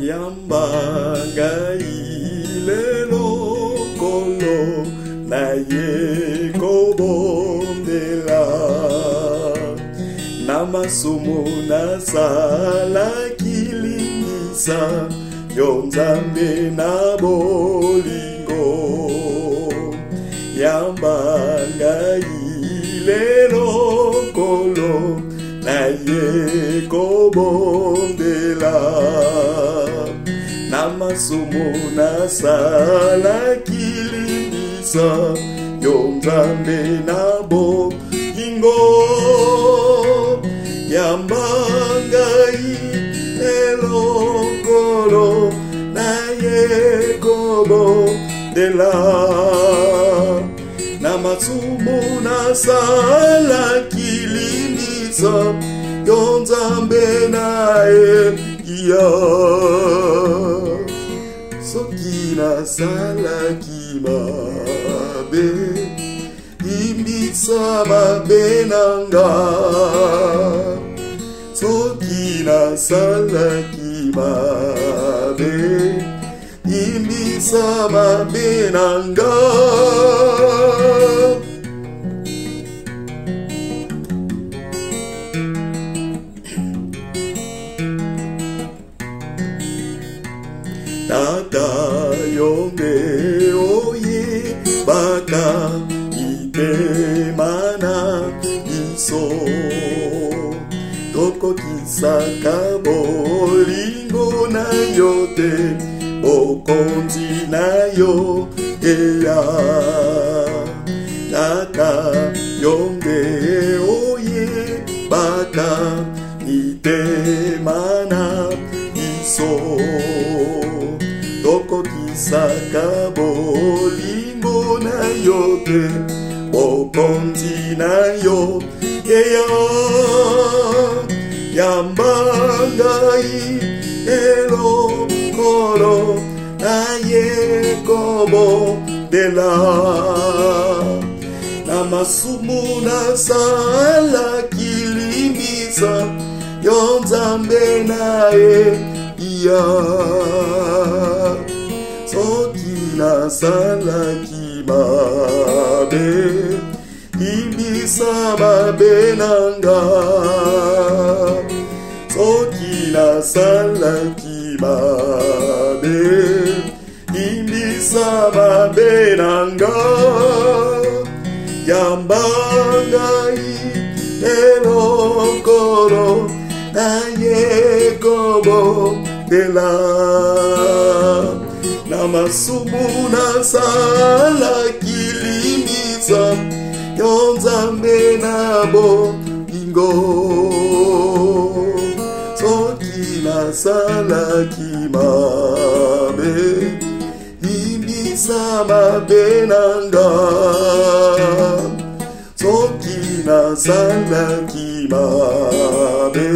yamba ngai lelo kolo na ye kobondela na masumu na sala kilingisa yo nzambe na bolingo yamba ngai lelo kolo na ye kobondela na masumu na sala kilingisa yo nzambe na bolingo yamba ngai lelo kolo na ye kobondela na masumu na sala kilingisa yo nzambe na ye ya soki na sala kimabe imbisa mabe nanga soki na sala kimabe imbisa mabe nanga Tata yonge oye baka ite mana iso toko kisaka bolingo na yote bokonzi na yo eya Tata yonge oye baka ite mana iso toko kisaka bolingo na yote bokonzi na yo eya yamba ngai elo kolo na ye kobondela na masumu na sala kilingisa yo nzambe na ye ya soki na sala kimabe imbisa mabe nanga soki na sala kimabe imbisa mabe nanga yamba ngai lelo kolo na ye kobondela na masumu na sala kilingisa yo nzambe na bolingo soki na sala kimabe imbisa mabe nanga soki na sala kimabe